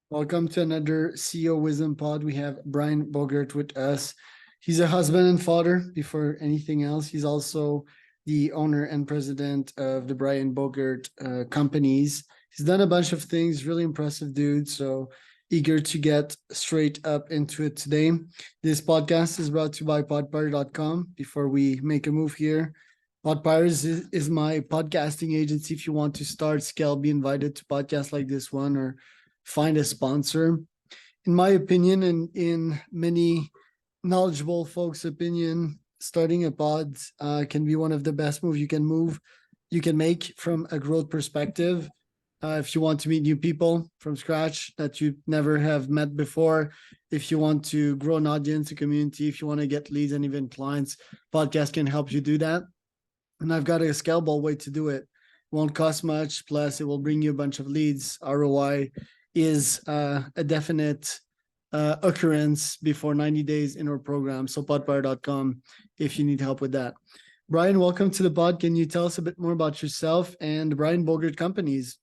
Welcome to another CEO Wisdom Pod. We have Brian Bogert with us. He's a husband and father before anything else. He's also the owner and president of the Brian Bogert companies. He's done a bunch of things, really impressive dude. So eager to get straight up into it today. This podcast is brought to you by podpire.com. Before we make a move here, Podpire is my podcasting agency. If you want to start, scale, be invited to podcasts like this one, or find a sponsor. In my opinion, and in many knowledgeable folks' opinion, starting a pod can be one of the best moves you can make from a growth perspective. If you want to meet new people from scratch that you never have met before, if you want to grow an audience, a community, if you want to get leads and even clients, podcast can help you do that. And I've got a scalable way to do it. It won't cost much. Plus, it will bring you a bunch of leads. ROI is a definite occurrence before 90 days in our program. So podpire.com if you need help with that. Brian, welcome to the pod. Can you tell us a bit more about yourself and Brian Bogert Companies?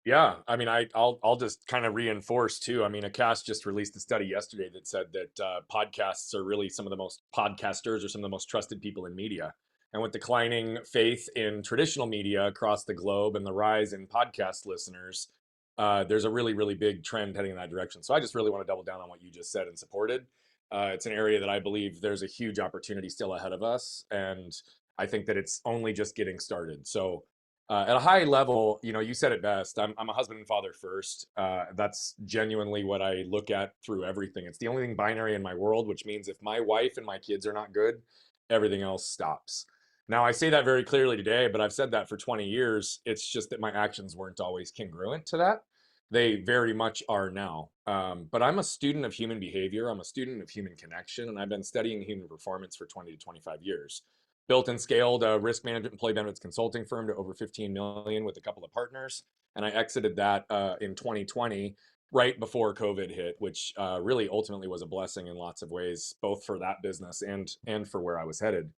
Yeah, I mean, I'll just kind of reinforce too. I mean, Acast just released a study yesterday that said that podcasts are really some of the most podcasters are some of the most trusted people in media. And with declining faith in traditional media across the globe and the rise in podcast listeners, there's a really, really big trend heading in that direction. So I just really want to double down on what you just said and supported. It's an area that I believe there's a huge opportunity still ahead of us, and I think that it's only just getting started. So at a high level, you said it best. I'm a husband and father first. That's genuinely what I look at through everything. It's the only thing binary in my world, which means if my wife and my kids are not good, everything else stops. Now, I say that very clearly today, but I've said that for 20 years. It's just that my actions weren't always congruent to that. They very much are now. But I'm a student of human behavior. I'm a student of human connection, and I've been studying human performance for 20 to 25 years. Built and scaled a risk management employee benefits consulting firm to over 15 million with a couple of partners, and I exited that in 2020, right before COVID hit, which really ultimately was a blessing in lots of ways, both for that business and for where I was headed.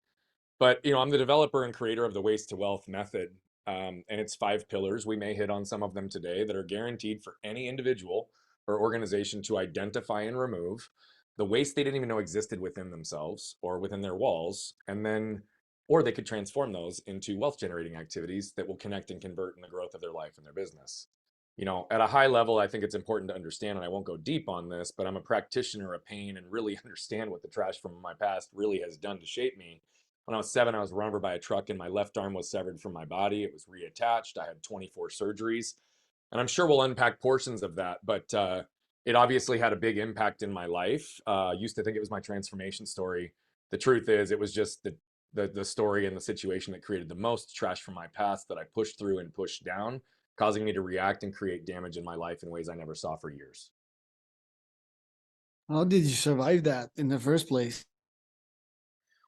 But I'm the developer and creator of the Waste to Wealth method, and it's 5 pillars. We may hit on some of them today that are guaranteed for any individual or organization to identify and remove the waste they didn't even know existed within themselves or within their walls, and then or they could transform those into wealth generating activities that will connect and convert in the growth of their life and their business. At a high level, I think it's important to understand, and I won't go deep on this, but I'm a practitioner of pain and really understand what the trash from my past really has done to shape me. When I was 7, I was run over by a truck and my left arm was severed from my body. It was reattached. I had 24 surgeries. And I'm sure we'll unpack portions of that, but it obviously had a big impact in my life. Used to think it was my transformation story. The truth is, it was just the story and the situation that created the most trash from my past that I pushed through and pushed down, causing me to react and create damage in my life in ways I never saw for years. How did you survive that in the first place?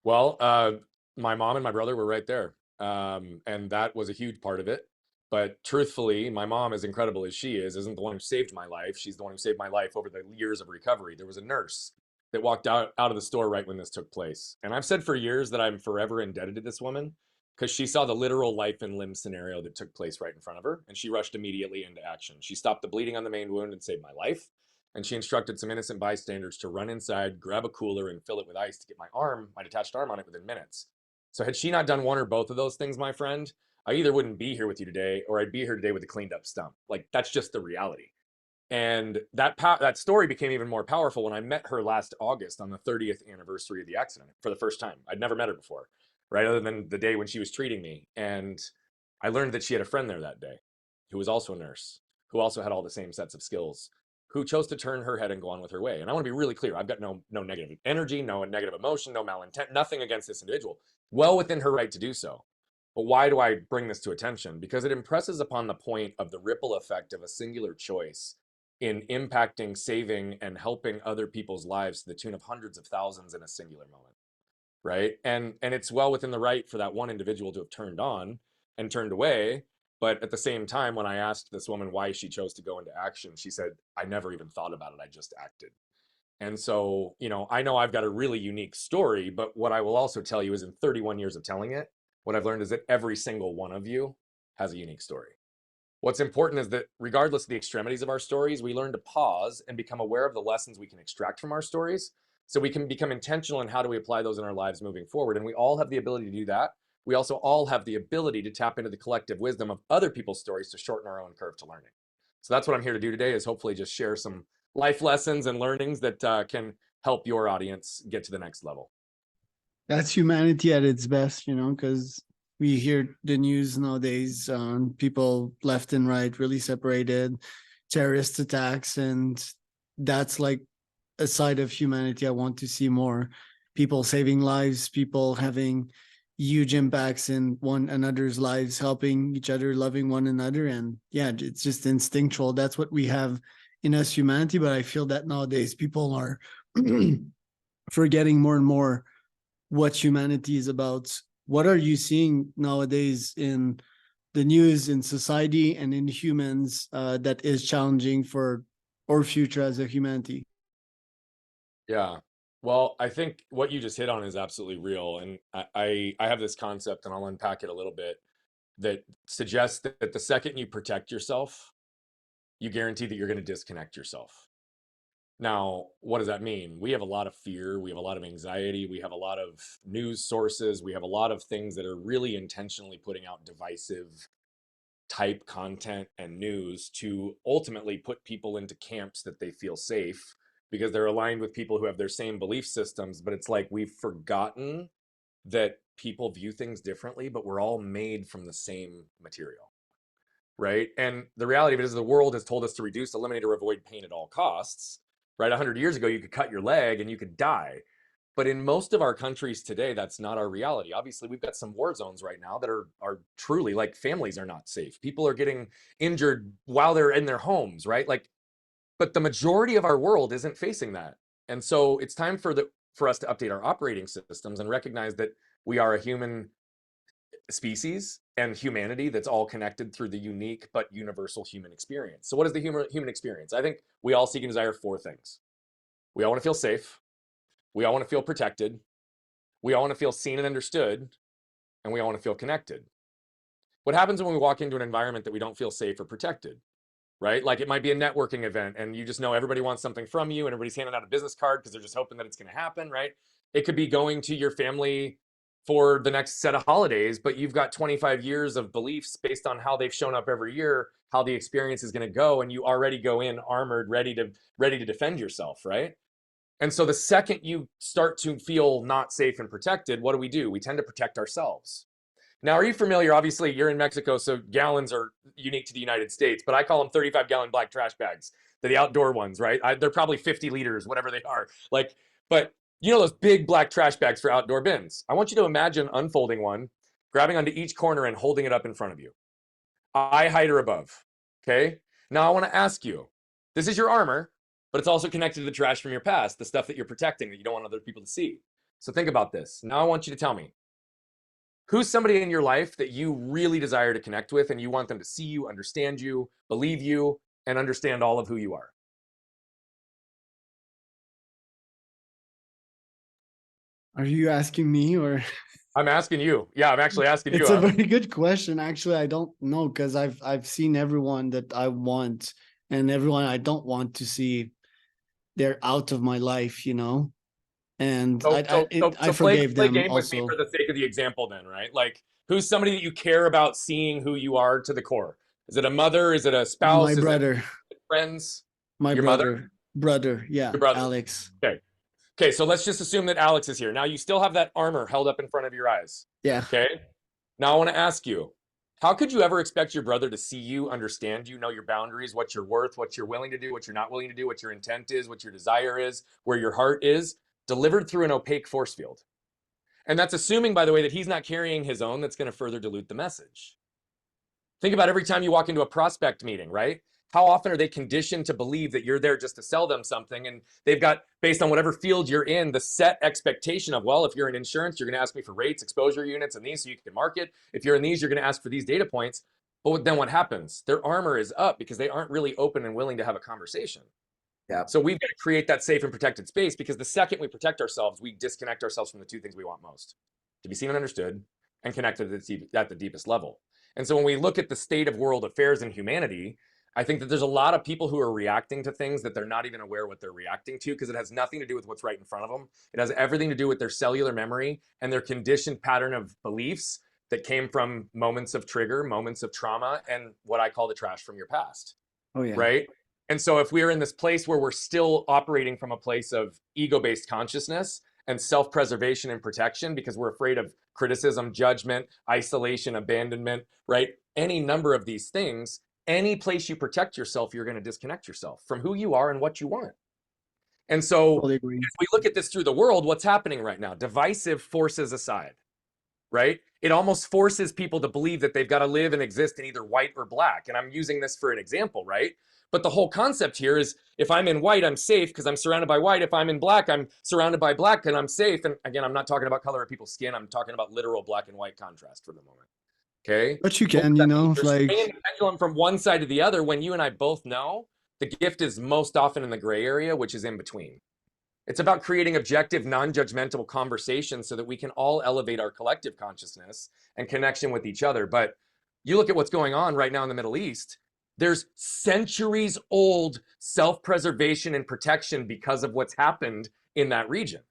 Well, my mom and my brother were right there, and that was a huge part of it. But truthfully, my mom, as incredible as she is, isn't the one who saved my life. She's the one who saved my life over the years of recovery. There was a nurse that walked out of the store right when this took place. And I've said for years that I'm forever indebted to this woman because she saw the literal life and limb scenario that took place right in front of her. And she rushed immediately into action. She stopped the bleeding on the main wound and saved my life. And she instructed some innocent bystanders to run inside, grab a cooler, and fill it with ice to get my detached arm on it within minutes. So had she not done one or both of those things, my friend, I either wouldn't be here with you today or I'd be here today with a cleaned up stump. Like that's just the reality. And that story became even more powerful when I met her last August on the 30th anniversary of the accident for the first time. I'd never met her before, right? Other than the day when she was treating me. And I learned that she had a friend there that day who was also a nurse, who also had all the same sets of skills, who chose to turn her head and go on with her way. And I want to be really clear. I've got no negative energy, no negative emotion, no malintent, nothing against this individual. Well within her right to do so. But why do I bring this to attention? Because it impresses upon the point of the ripple effect of a singular choice in impacting, saving, and helping other people's lives to the tune of hundreds of thousands in a singular moment, right? And it's well within the right for that one individual to have turned on and turned away. But at the same time, when I asked this woman why she chose to go into action, she said, I never even thought about it. I just acted. And so, I know I've got a really unique story, but what I will also tell you is in 31 years of telling it, what I've learned is that every single one of you has a unique story. What's important is that regardless of the extremities of our stories, we learn to pause and become aware of the lessons we can extract from our stories so we can become intentional in how do we apply those in our lives moving forward. And we all have the ability to do that. We also all have the ability to tap into the collective wisdom of other people's stories to shorten our own curve to learning. So that's what I'm here to do today, is hopefully just share some life lessons and learnings that can help your audience get to the next level. That's humanity at its best, because we hear the news nowadays, people left and right really separated, terrorist attacks, and that's like a side of humanity I want to see more. People saving lives, people having huge impacts in one another's lives, helping each other, loving one another. And yeah, it's just instinctual. That's what we have in us, humanity. But I feel that nowadays people are forgetting more and more what humanity is about. What are you seeing nowadays in the news, in society, and in humans that is challenging for our future as a humanity? Yeah. Well, I think what you just hit on is absolutely real. And I have this concept, and I'll unpack it a little bit, that suggests that the second you protect yourself, you guarantee that you're going to disconnect yourself. Now, what does that mean? We have a lot of fear. We have a lot of anxiety. We have a lot of news sources. We have a lot of things that are really intentionally putting out divisive type content and news to ultimately put people into camps that they feel safe because they're aligned with people who have their same belief systems. But it's like we've forgotten that people view things differently, but we're all made from the same material, right? And the reality of it is the world has told us to reduce, eliminate, or avoid pain at all costs, right? 100 years ago, you could cut your leg and you could die. But in most of our countries today, that's not our reality. Obviously, we've got some war zones right now that are truly, like, families are not safe. People are getting injured while they're in their homes, right? Like, but the majority of our world isn't facing that. And so it's time for us to update our operating systems and recognize that we are a human species and humanity that's all connected through the unique but universal human experience. So what is the human experience? I think we all seek and desire four things. We all want to feel safe. We all want to feel protected. We all want to feel seen and understood. And we all want to feel connected. What happens when we walk into an environment that we don't feel safe or protected? Right? Like, it might be a networking event and you just know everybody wants something from you and everybody's handing out a business card because they're just hoping that it's going to happen, right? It could be going to your family for the next set of holidays, but you've got 25 years of beliefs based on how they've shown up every year, how the experience is going to go, and you already go in armored, ready to defend yourself, right? And so the second you start to feel not safe and protected, what do? We tend to protect ourselves. Now, are you familiar? Obviously, you're in Mexico, so gallons are unique to the United States, but I call them 35-gallon black trash bags. They're the outdoor ones, right? They're probably 50 liters, whatever they are. Like, but you know those big black trash bags for outdoor bins? I want you to imagine unfolding one, grabbing onto each corner and holding it up in front of you, eye height or above. Okay? Now, I want to ask you, this is your armor, but it's also connected to the trash from your past, the stuff that you're protecting that you don't want other people to see. So think about this. Now, I want you to tell me, who's somebody in your life that you really desire to connect with and you want them to see you, understand you, believe you, and understand all of who you are? Are you asking me, or? I'm asking you. Yeah, I'm actually asking you. It's a very good question. Actually, I don't know, because I've seen everyone that I want and everyone I don't want to see. They're out of my life, and So, so, so, I so play forgave play them game with me for also. the sake of the example, then, right? Like, who's somebody that you care about seeing who you are to the core? Is it a mother? Is it a My spouse? Is it brother, friends? my Your mother? brother, yeah, Your brother? Alex. Okay. Okay. So let's just assume that Alex is here. Now you still have that armor held up in front of your eyes. Yeah. Okay. Now I want to ask you, how could you ever expect your brother to see you, understand you, know your boundaries, what you're worth, what you're willing to do, what you're not willing to do, what your intent is, what your desire is, where your heart is, delivered through an opaque force field? And that's assuming, by the way, that he's not carrying his own that's going to further dilute the message. Think about every time you walk into a prospect meeting, right? How often are they conditioned to believe that you're there just to sell them something? And they've got, based on whatever field you're in, the set expectation of, well, if you're in insurance, you're going to ask me for rates, exposure units, and these so you can market. If you're in these, you're going to ask for these data points. But then what happens? Their armor is up because they aren't really open and willing to have a conversation. Yeah. So we've got to create that safe and protected space, because the second we protect ourselves, we disconnect ourselves from the two things we want most: to be seen and understood, and connected at the deepest level. And so when we look at the state of world affairs and humanity, I think that there's a lot of people who are reacting to things that they're not even aware what they're reacting to, because it has nothing to do with what's right in front of them. It has everything to do with their cellular memory and their conditioned pattern of beliefs that came from moments of trigger, moments of trauma, and what I call the trash from your past. Oh yeah. Right? And so if we are in this place where we're still operating from a place of ego-based consciousness and self-preservation and protection because we're afraid of criticism, judgment, isolation, abandonment, right? Any number of these things, any place you protect yourself, you're going to disconnect yourself from who you are and what you want. And so Totally agree. if we look at this through the world, what's happening right now? Divisive forces aside, right? It almost forces people to believe that they've got to live and exist in either white or black. And I'm using this for an example, right? But the whole concept here is if I'm in white, I'm safe because I'm surrounded by white. If I'm in black, I'm surrounded by black and I'm safe. And again, I'm not talking about color of people's skin. I'm talking about literal black and white contrast for the moment. Okay. But you But what can, does you that mean? know, You're like, swinging the pendulum from one side to the other when you and I both know the gift is most often in the gray area, which is in between. It's about creating objective, non-judgmental conversations so that we can all elevate our collective consciousness and connection with each other. But you look at what's going on right now in the Middle East, there's centuries old self-preservation and protection because of what's happened in that region.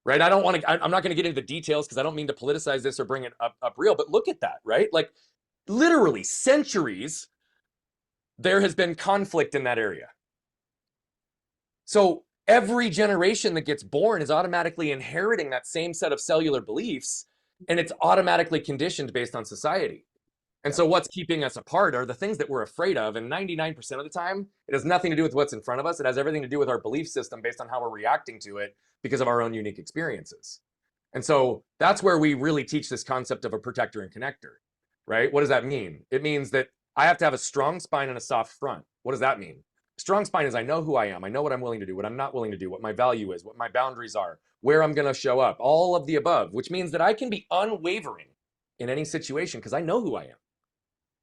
Right? I'm not going to get into the details because I don't mean to politicize this or bring it up real, but look at that, right? Like literally centuries, there has been conflict in that area. So every generation that gets born is automatically inheriting that same set of cellular beliefs, and it's automatically conditioned based on society. And so what's keeping us apart are the things that we're afraid of. And 99% of the time, it has nothing to do with what's in front of us. It has everything to do with our belief system based on how we're reacting to it because of our own unique experiences. And so that's where we really teach this concept of a protector and connector, right? What does that mean? It means that I have to have a strong spine and a soft front. What does that mean? Strong spine is I know who I am. I know what I'm willing to do, what I'm not willing to do, what my value is, what my boundaries are, where I'm going to show up, all of the above, which means that I can be unwavering in any situation because I know who I am,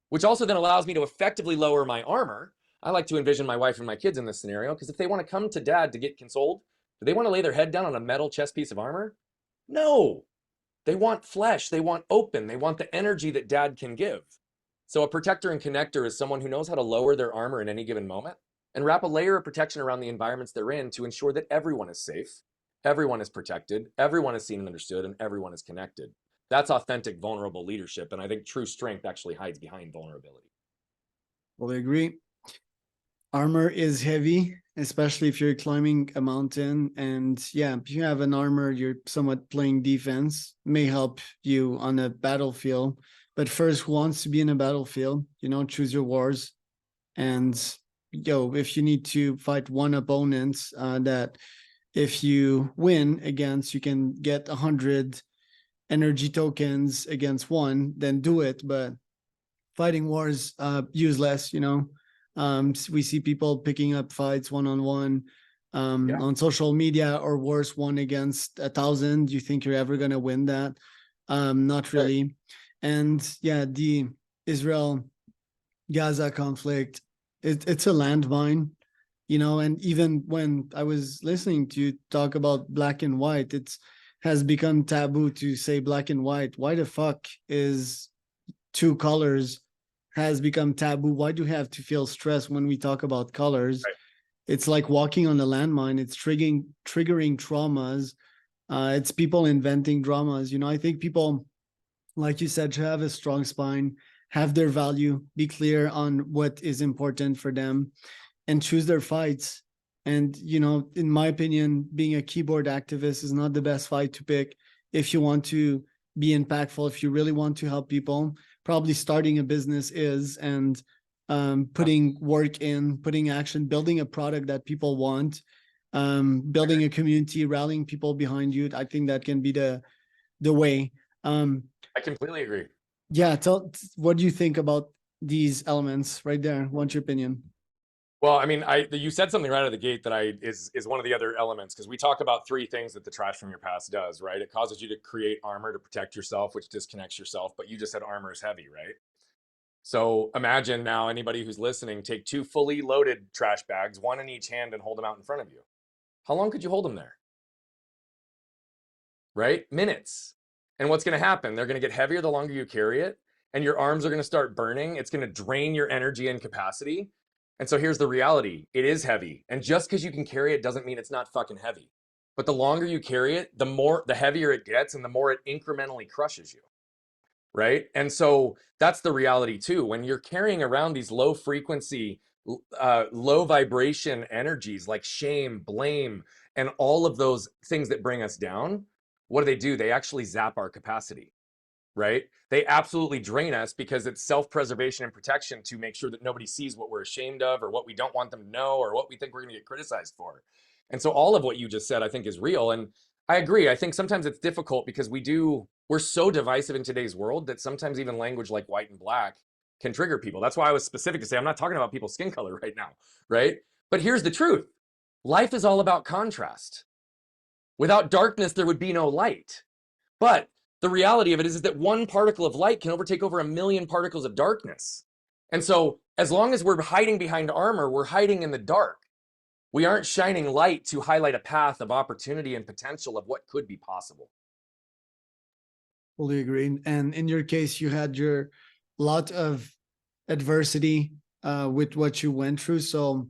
which also then allows me to effectively lower my armor. I like to envision my wife and my kids in this scenario because if they want to come to dad to get consoled, do they want to lay their head down on a metal chest piece of armor? No, they want flesh. They want open. They want the energy that dad can give. So a protector and connector is someone who knows how to lower their armor in any given moment and wrap a layer of protection around the environments they're in to ensure that everyone is safe, everyone is protected, everyone is seen and understood, and everyone is connected. That's authentic, vulnerable leadership. And I think true strength actually hides behind vulnerability. totally agree. Armor is heavy, especially if you're climbing a mountain. And yeah, if you have an armor, you're somewhat playing defense, may help you on a battlefield. But first, who wants to be in a battlefield? You know, choose your wars. And if you need to fight one opponent that if you win against, you can get 100 energy tokens against one, then do it. But fighting wars, useless, we see people picking up fights one-on-one on social media, or worse, 1 against 1,000. You think you're ever going to win that? Not really. And yeah, the Israel-Gaza conflict, it's a landmine, and even when I was listening to you talk about black and white, has become taboo to say black and white. Why the fuck is two colors has become taboo? Why do we have to feel stressed when we talk about colors? Right. It's like walking on a landmine. It's triggering traumas. It's people inventing dramas. I think people, like you said, should have a strong spine, have their value, be clear on what is important for them, and choose their fights. And, in my opinion, being a keyboard activist is not the best fight to pick if you want to be impactful, if you really want to help people. Probably starting a business is, and putting work in, putting action, building a product that people want, building a community, rallying people behind you. I think that can be the way. I completely agree. Yeah. What do you think about these elements right there? What's your opinion? Well, I mean, you said something right out of the gate that is one of the other elements, because we talk about 3 things that the trash from your past does, right? It causes you to create armor to protect yourself, which disconnects yourself, but you just said armor is heavy, right? So imagine now anybody who's listening, take 2 fully loaded trash bags, 1 in each hand, and hold them out in front of you. How long could you hold them there? Right? Minutes. And what's going to happen? They're going to get heavier the longer you carry it. and your arms are going to start burning. It's going to drain your energy and capacity. And so here's the reality. It is heavy. And just because you can carry it doesn't mean it's not fucking heavy. But the longer you carry it, the heavier it gets and the more it incrementally crushes you. Right? And so that's the reality too. When you're carrying around these low frequency, low vibration energies like shame, blame, and all of those things that bring us down, what do? They actually zap our capacity, right? They absolutely drain us because it's self-preservation and protection to make sure that nobody sees what we're ashamed of or what we don't want them to know or what we think we're going to get criticized for. And so all of what you just said, I think, is real. And I agree. I think sometimes it's difficult because we're so divisive in today's world that sometimes even language like white and black can trigger people. That's why I was specific to say I'm not talking about people's skin color right now, right? But here's the truth. Life is all about contrast. Without darkness, there would be no light. But the reality of it is that one particle of light can overtake over 1,000,000 particles of darkness. And so as long as we're hiding behind armor, we're hiding in the dark. We aren't shining light to highlight a path of opportunity and potential of what could be possible. Fully agree. And in your case, you had your lot of adversity with what you went through. So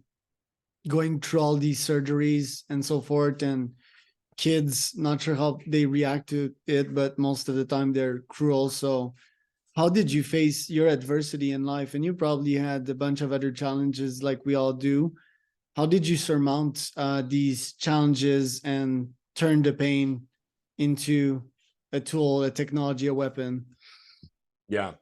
going through all these surgeries and so forth, and kids, not sure how they react to it, but most of the time they're cruel. So how did you face your adversity in life? And you probably had a bunch of other challenges like we all do. How did you surmount these challenges and turn the pain into a tool, a technology, a weapon? Yeah.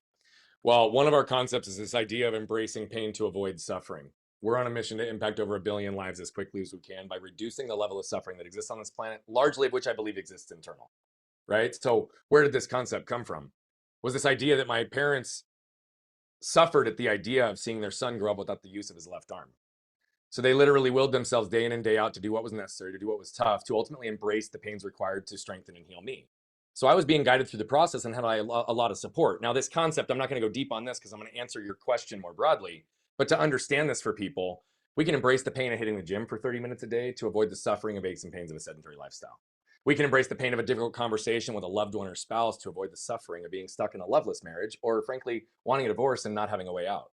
Well, one of our concepts is this idea of embracing pain to avoid suffering. We're on a mission to impact over 1 billion lives as quickly as we can by reducing the level of suffering that exists on this planet, largely of which I believe exists internal. Right? So, where did this concept come from? Was this idea that my parents suffered at the idea of seeing their son grow up without the use of his left arm. So they literally willed themselves day in and day out to do what was necessary, to do what was tough, to ultimately embrace the pains required to strengthen and heal me. So I was being guided through the process and had a lot of support. Now, this concept, I'm not going to go deep on this because I'm going to answer your question more broadly. But to understand this for people, we can embrace the pain of hitting the gym for 30 minutes a day to avoid the suffering of aches and pains of a sedentary lifestyle. We can embrace the pain of a difficult conversation with a loved one or spouse to avoid the suffering of being stuck in a loveless marriage or, frankly, wanting a divorce and not having a way out.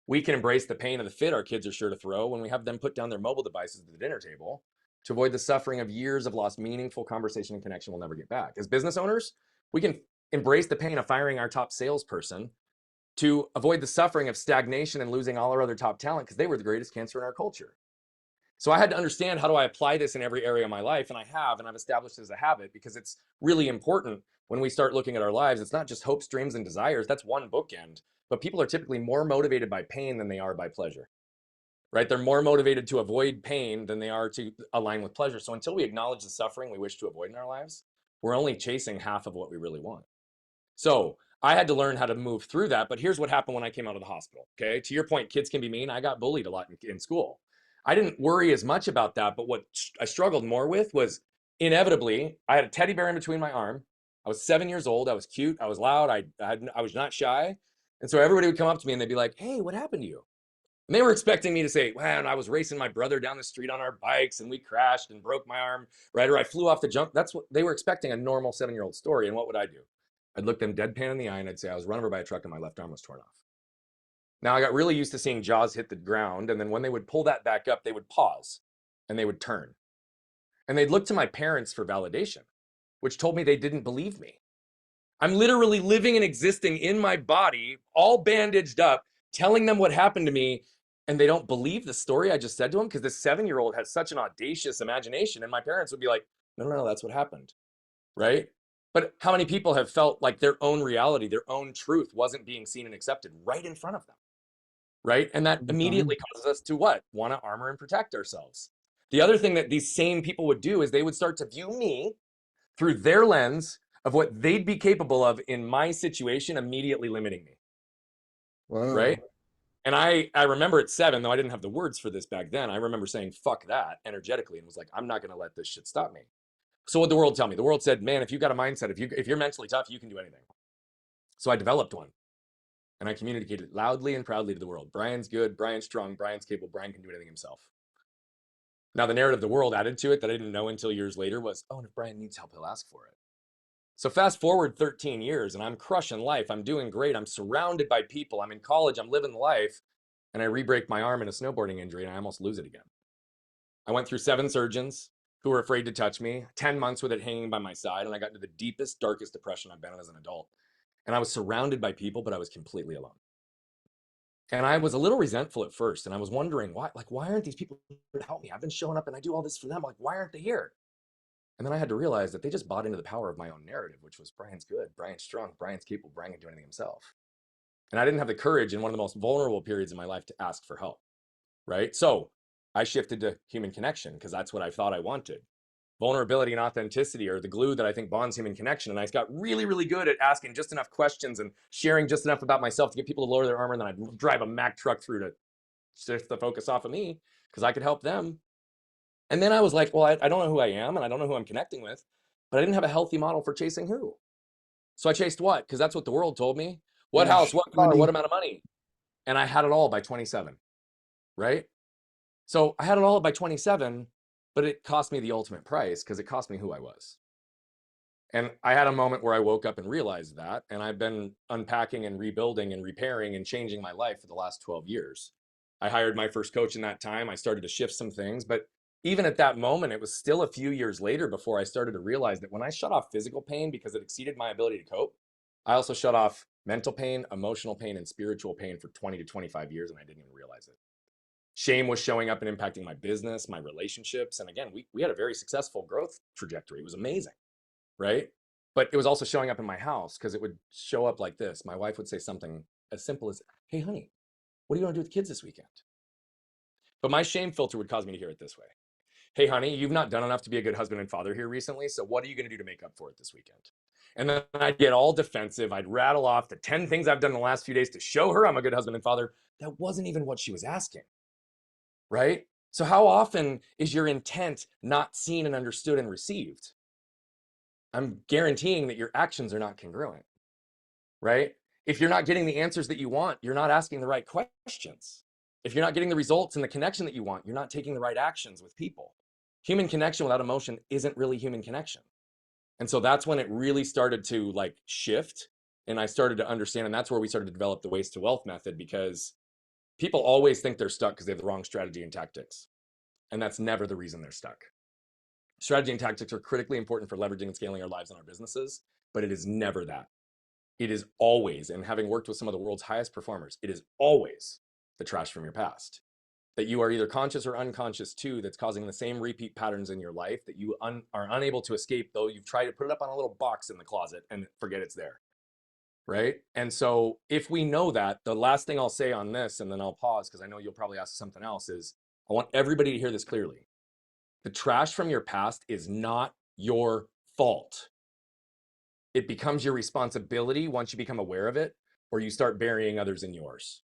We can embrace the pain of the fit our kids are sure to throw when we have them put down their mobile devices at the dinner table to avoid the suffering of years of lost meaningful conversation and connection we'll never get back. As business owners, we can embrace the pain of firing our top salesperson to avoid the suffering of stagnation and losing all our other top talent because they were the greatest cancer in our culture. So I had to understand, how do I apply this in every area of my life? And I've established it as a habit because it's really important when we start looking at our lives. It's not just hopes, dreams, and desires. That's one bookend. But people are typically more motivated by pain than they are by pleasure, right? They're more motivated to avoid pain than they are to align with pleasure. So until we acknowledge the suffering we wish to avoid in our lives, we're only chasing half of what we really want. So I had to learn how to move through that. But here's what happened when I came out of the hospital. Okay. To your point, kids can be mean. I got bullied a lot in school. I didn't worry as much about that. But what I struggled more with was, inevitably, I had a teddy bear in between my arm. I was 7 years old. I was cute. I was loud. I was not shy. And so everybody would come up to me and they'd be like, "Hey, what happened to you?" And they were expecting me to say, "Man, I was racing my brother down the street on our bikes and we crashed and broke my arm, right? Or I flew off the jump." That's what they were expecting, a normal 7-year-old story. And what would I do? I'd look them deadpan in the eye and I'd say I was run over by a truck and my left arm was torn off. Now I got really used to seeing jaws hit the ground. And then when they would pull that back up, they would pause and they would turn. And they'd look to my parents for validation, which told me they didn't believe me. I'm literally living and existing in my body, all bandaged up, telling them what happened to me, and they don't believe the story I just said to them because this 7-year-old has such an audacious imagination. And my parents would be like, "No, no, no, that's what happened." Right? But how many people have felt like their own reality, their own truth wasn't being seen and accepted right in front of them? Right? And that All the immediately time. causes us to what? Want to armor and protect ourselves. The other thing that these same people would do is they would start to view me through their lens of what they'd be capable of in my situation, immediately limiting me. Right? Wow. And I remember at 7, though I didn't have the words for this back then, I remember saying fuck that energetically and was like, I'm not going to let this shit stop me. So what the world tell me? The world said, "Man, if you got a mindset, if you're mentally tough, you can do anything." So I developed one and I communicated loudly and proudly to the world. Brian's good, Brian's strong, Brian's capable, Brian can do anything himself. Now the narrative the world added to it that I didn't know until years later was, "Oh, and if Brian needs help, he'll ask for it." So fast forward 13 years and I'm crushing life. I'm doing great. I'm surrounded by people. I'm in college. I'm living life. And I re-break my arm in a snowboarding injury and I almost lose it again. I went through 7 surgeons who were afraid to touch me, 10 months with it hanging by my side. And I got into the deepest, darkest depression I've been in as an adult. And I was surrounded by people, but I was completely alone. And I was a little resentful at first. And I was wondering why aren't these people here to help me? I've been showing up and I do all this for them. Like, why aren't they here? And then I had to realize that they just bought into the power of my own narrative, which was Brian's good, Brian's strong, Brian's capable, Brian can do anything himself. And I didn't have the courage in one of the most vulnerable periods in my life to ask for help, right? So I shifted to human connection because that's what I thought I wanted. Vulnerability and authenticity are the glue that I think bonds human connection. And I got really, really good at asking just enough questions and sharing just enough about myself to get people to lower their armor. And then I'd drive a Mack truck through to shift the focus off of me because I could help them. And then I was like, well, I don't know who I am and I don't know who I'm connecting with, but I didn't have a healthy model for chasing who. So I chased what? Because that's what the world told me. What house, Cash, what car, money. what amount of money? And I had it all by 27, right? So I had it all by 27, but it cost me the ultimate price because it cost me who I was. And I had a moment where I woke up and realized that, and I've been unpacking and rebuilding and repairing and changing my life for the last 12 years. I hired my first coach in that time. I started to shift some things, but even at that moment, it was still a few years later before I started to realize that when I shut off physical pain because it exceeded my ability to cope, I also shut off mental pain, emotional pain, and spiritual pain for 20 to 25 years, and I didn't even realize it. Shame was showing up and impacting my business, my relationships. And again, we had a very successful growth trajectory. It was amazing, right? But it was also showing up in my house because it would show up like this. My wife would say something as simple as, hey, honey, what are you going to do with the kids this weekend? But my shame filter would cause me to hear it this way. Hey, honey, you've not done enough to be a good husband and father here recently. So what are you going to do to make up for it this weekend? And then I'd get all defensive. I'd rattle off the 10 things I've done in the last few days to show her I'm a good husband and father. That wasn't even what she was asking, right? So how often is your intent not seen and understood and received? I'm guaranteeing that your actions are not congruent, right? If you're not getting the answers that you want, you're not asking the right questions. If you're not getting the results and the connection that you want, you're not taking the right actions with people. Human connection without emotion isn't really human connection. And so that's when it really started to like shift. And I started to understand, and that's where we started to develop the waste to wealth method, because people always think they're stuck because they have the wrong strategy and tactics. And that's never the reason they're stuck. Strategy and tactics are critically important for leveraging and scaling our lives and our businesses, but it is never that. It is always, and having worked with some of the world's highest performers, it is always the trash from your past that you are either conscious or unconscious to, that's causing the same repeat patterns in your life that you are unable to escape, though you've tried to put it up on a little box in the closet and forget it's there, right? And so if we know that, the last thing I'll say on this, and then I'll pause because I know you'll probably ask something else, is I want everybody to hear this clearly. The trash from your past is not your fault. It becomes your responsibility once you become aware of it, or you start burying others in yours.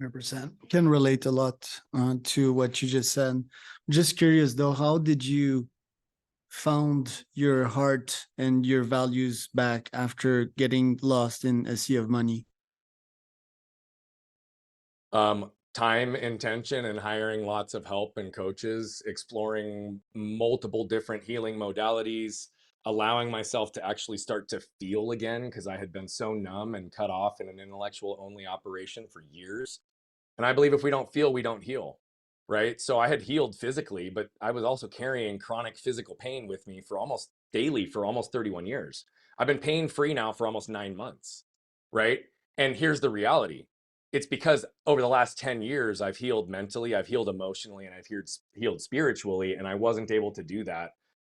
100%. Can relate a lot to what you just said. I'm just curious though, how did you found your heart and your values back after getting lost in a sea of money? Time, intention, and hiring lots of help and coaches, exploring multiple different healing modalities, allowing myself to actually start to feel again because I had been so numb and cut off in an intellectual only operation for years. And I believe if we don't feel, we don't heal, right? So I had healed physically, but I was also carrying chronic physical pain with me for almost daily for almost 31 years. I've been pain free now for almost 9 months, right? And here's the reality. It's because over the last 10 years, I've healed mentally, I've healed emotionally, and I've healed spiritually. And I wasn't able to do that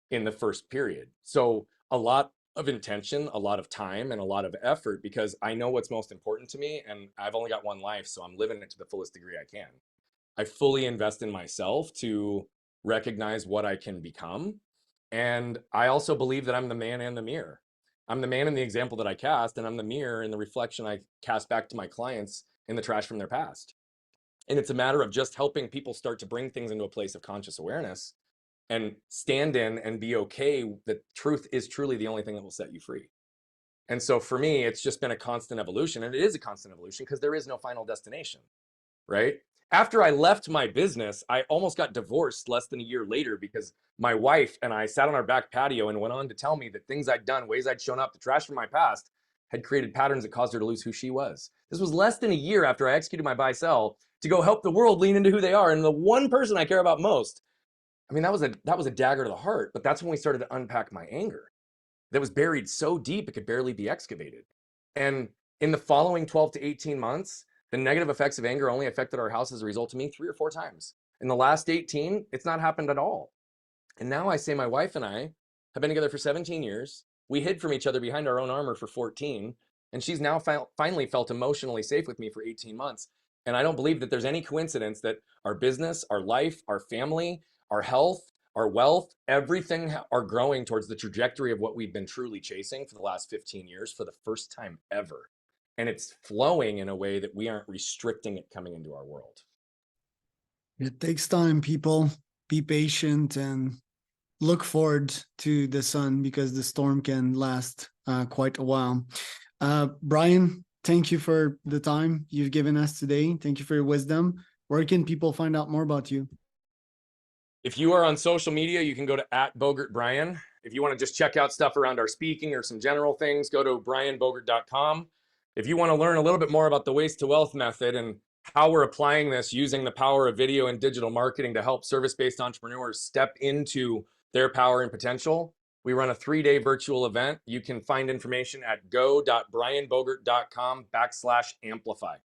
in the first period. So a lot of intention, a lot of time, and a lot of effort, because I know what's most important to me, and I've only got one life, so I'm living it to the fullest degree I can. I fully invest in myself to recognize what I can become. And I also believe that I'm the man and the mirror. I'm the man in the example that I cast, and I'm the mirror in the reflection I cast back to my clients in the trash from their past. And it's a matter of just helping people start to bring things into a place of conscious awareness and stand in and be okay that truth is truly the only thing that will set you free. And so for me, it's just been a constant evolution, and it is a constant evolution because there is no final destination, right? After I left my business, I almost got divorced less than a year later because my wife and I sat on our back patio and went on to tell me that things I'd done, ways I'd shown up, the trash from my past had created patterns that caused her to lose who she was. This was less than a year after I executed my buy sell to go help the world lean into who they are. And the one person I care about most, I mean, that was a dagger to the heart, but that's when we started to unpack my anger that was buried so deep it could barely be excavated. And in the following 12 to 18 months, the negative effects of anger only affected our house as a result of me 3 or 4 times. In the last 18, it's not happened at all. And now I say my wife and I have been together for 17 years. We hid from each other behind our own armor for 14. And she's now finally felt emotionally safe with me for 18 months. And I don't believe that there's any coincidence that our business, our life, our family, our health, our wealth, everything are growing towards the trajectory of what we've been truly chasing for the last 15 years for the first time ever. And it's flowing in a way that we aren't restricting it coming into our world. It takes time, people. Be patient and look forward to the sun, because the storm can last quite a while. Brian, thank you for the time you've given us today. Thank you for your wisdom. Where can people find out more about you? If you are on social media, you can go to @BogertBrian. If you want to just check out stuff around our speaking or some general things, go to brianbogert.com. If you want to learn a little bit more about the waste to wealth method and how we're applying this using the power of video and digital marketing to help service-based entrepreneurs step into their power and potential, we run a 3-day virtual event. You can find information at go.brianbogert.com/amplify.